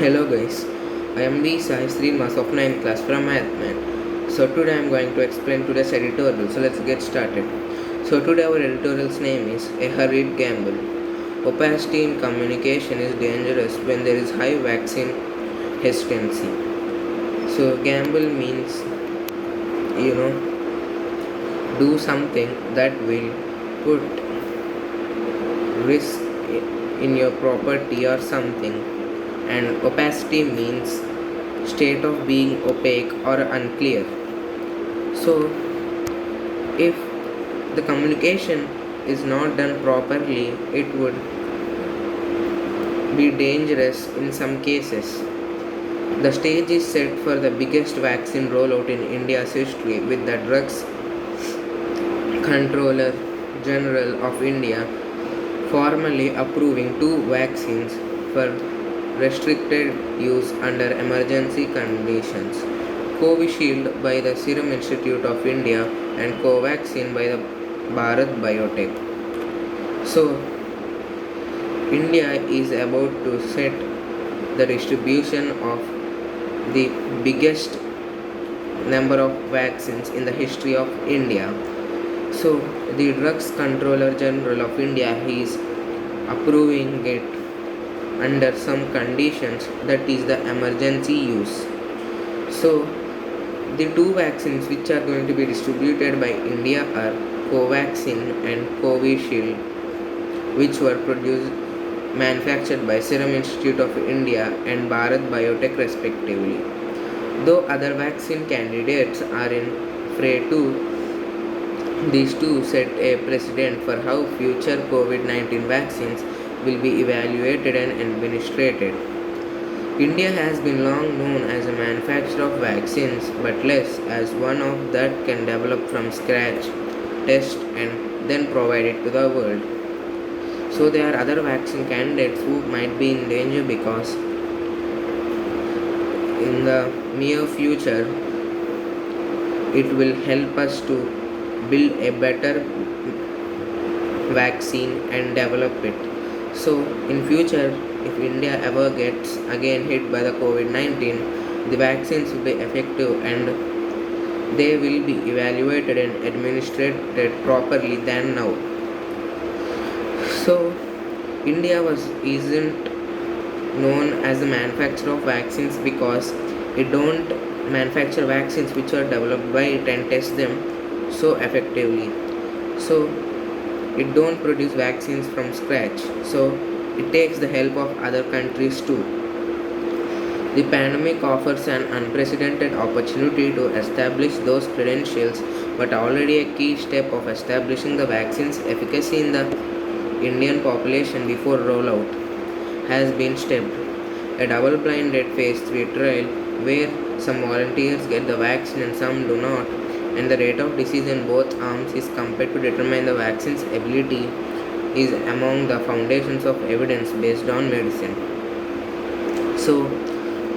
Hello guys, I am B Sai Srimas of 9th class from Mathman. So today I am going to explain today's editorial. So let's get started. So today our editorial's name is A Hurried Gamble. Opacity in communication is dangerous when there is high vaccine hesitancy. So gamble means you know do something that will put risk in your property or something, and opacity means state of being opaque or unclear. So if the communication is not done properly, it would be dangerous in some cases. The stage is set for the biggest vaccine rollout in India's history, with the Drugs Controller General of India formally approving two vaccines for restricted use under emergency conditions: Covishield by the Serum Institute of India and Covaxin by the Bharat Biotech. So, India is about to set the distribution of the biggest number of vaccines in the history of India. So, the Drugs Controller General of India is approving it under some conditions, that is the emergency use. So, the two vaccines which are going to be distributed by India are Covaxin and Covishield, which were manufactured by Serum Institute of India and Bharat Biotech respectively. Though other vaccine candidates are in fray too, these two set a precedent for how future COVID-19 vaccines will be evaluated and administered. India has been long known as a manufacturer of vaccines, but less as one of that can develop from scratch, test, and then provide it to the world. So there are other vaccine candidates who might be in danger because in the near future it will help us to build a better vaccine and develop it. So in future, if India ever gets again hit by the COVID-19, the vaccines will be effective and they will be evaluated and administered properly than now. So India isn't known as a manufacturer of vaccines because it don't manufacture vaccines which are developed by it and test them so effectively. So it don't produce vaccines from scratch. So it takes the help of other countries too. The pandemic offers an unprecedented opportunity to establish those credentials, but already a key step of establishing the vaccine's efficacy in the Indian population before rollout has been stepped. A double-blinded phase 3 trial where some volunteers get the vaccine and some do not, and the rate of disease in both arms is compared to determine the vaccine's ability, is among the foundations of evidence based on medicine. So,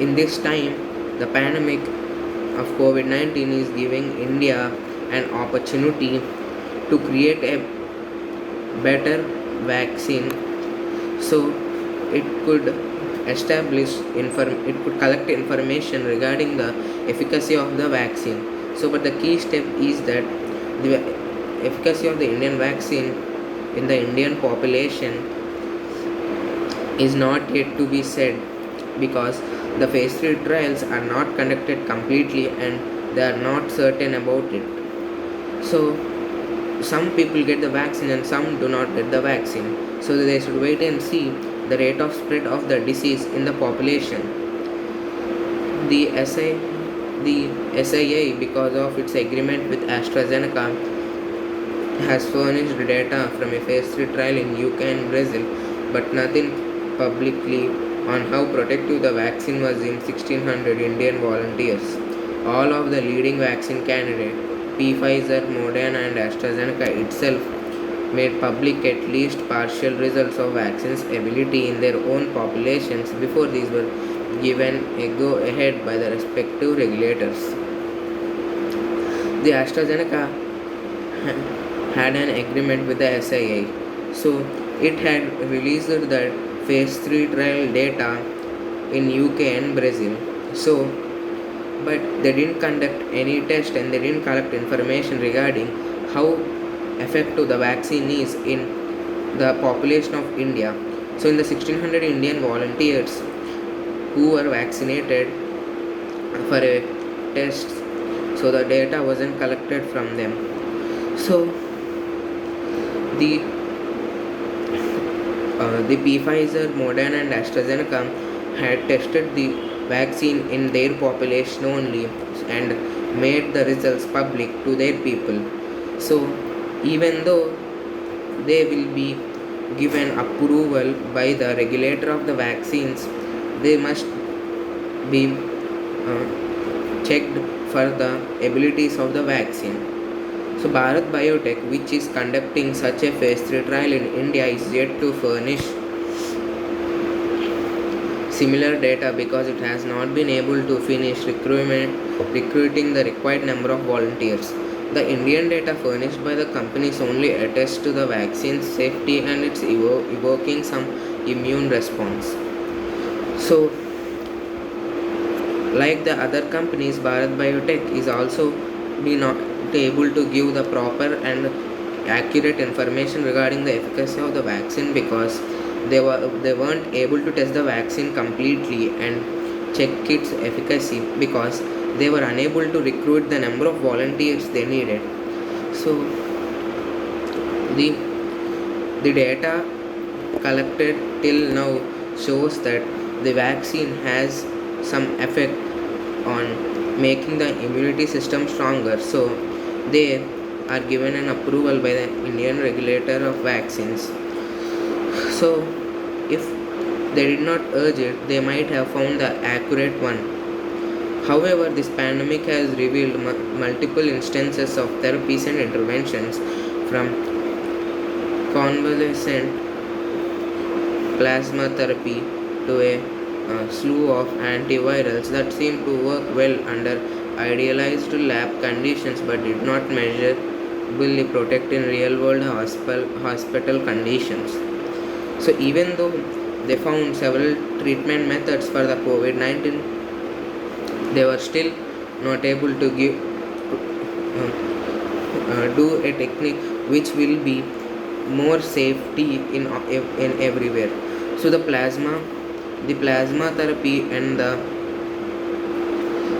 in this time, the pandemic of COVID-19 is giving India an opportunity to create a better vaccine, so it could it could collect information regarding the efficacy of the vaccine. So but the key step is that the efficacy of the Indian vaccine in the Indian population is not yet to be said, because the phase 3 trials are not conducted completely and they are not certain about it. So some people get the vaccine and some do not get the vaccine, so they should wait and see the rate of spread of the disease in the population. The SIA, because of its agreement with AstraZeneca, has furnished data from a phase 3 trial in UK and Brazil, but nothing publicly on how protective the vaccine was in 1600 Indian volunteers. All of the leading vaccine candidates, Pfizer, Moderna and AstraZeneca itself, made public at least partial results of vaccines' ability in their own populations before these were given a go-ahead by the respective regulators. The AstraZeneca had an agreement with the SIA, so it had released the phase 3 trial data in UK and Brazil. So, but they didn't conduct any test and they didn't collect information regarding how effective the vaccine is in the population of India. So, in the 1600 Indian volunteers who were vaccinated for a test, so the data wasn't collected from them. So, the the Pfizer, Moderna, and AstraZeneca had tested the vaccine in their population only and made the results public to their people. So, even though they will be given approval by the regulator of the vaccines, they must be checked for the abilities of the vaccine. So, Bharat Biotech, which is conducting such a phase 3 trial in India, is yet to furnish similar data because it has not been able to finish recruiting the required number of volunteers. The Indian data furnished by the companies only attests to the vaccine's safety and it's evoking some immune response. So, like the other companies, Bharat Biotech is also be not able to give the proper and accurate information regarding the efficacy of the vaccine because they weren't able to test the vaccine completely and check its efficacy because they were unable to recruit the number of volunteers they needed. So the the data collected till now shows that the vaccine has some effect on making the immunity system stronger. So they are given an approval by the Indian regulator of vaccines. So if they did not urge it, they might have found the accurate one. However, this pandemic has revealed multiple instances of therapies and interventions from convalescent plasma therapy to a slew of antivirals that seem to work well under idealized lab conditions but did not measurably protect in real world hospital conditions. So, even though they found several treatment methods for the COVID 19, they were still not able to do a technique which will be more safety in everywhere. So the plasma therapy and the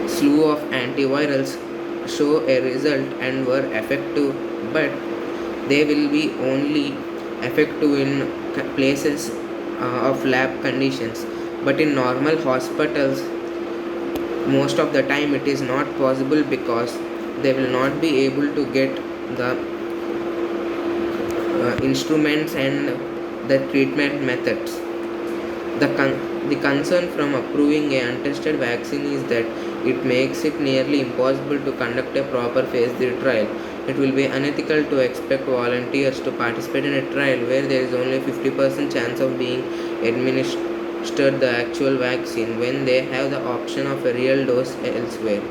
slew of antivirals show a result and were effective, but they will be only effective in places of lab conditions. But in normal hospitals, most of the time it is not possible because they will not be able to get the instruments and the treatment methods. The concern from approving a untested vaccine is that it makes it nearly impossible to conduct a proper phase 3 trial. It will be unethical to expect volunteers to participate in a trial where there is only 50% chance of being administered the actual vaccine when they have the option of a real dose elsewhere.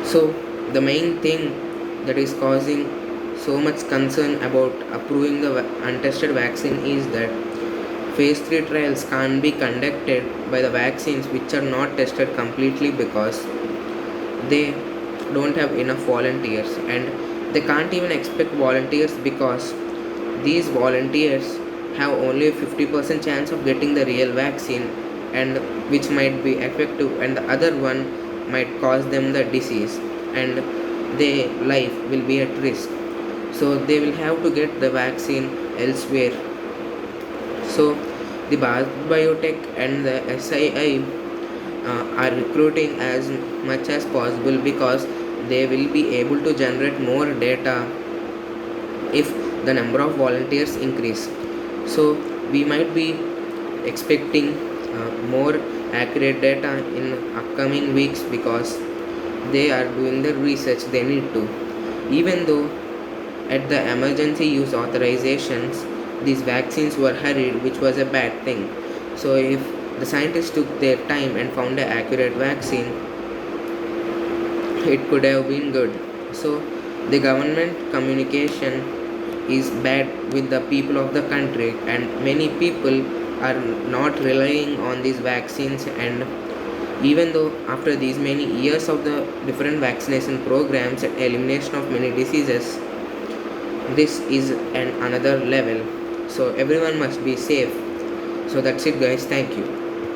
So, the main thing that is causing so much concern about approving the untested vaccine is that phase 3 trials can't be conducted by the vaccines which are not tested completely because they don't have enough volunteers, and they can't even expect volunteers because these volunteers have only a 50% chance of getting the real vaccine and which might be effective, and the other one might cause them the disease and their life will be at risk. So they will have to get the vaccine elsewhere. So the Bharat Biotech and the SII are recruiting as much as possible because they will be able to generate more data if the number of volunteers increase. So we might be expecting more accurate data in upcoming weeks because they are doing the research they need to. Even though at the emergency use authorizations these vaccines were hurried, which was a bad thing. So if the scientists took their time and found an accurate vaccine, it could have been good. So the government communication is bad with the people of the country, and many people are not relying on these vaccines. And even though after these many years of the different vaccination programs and elimination of many diseases, this is an another level. So everyone must be safe. So that's it guys, thank you.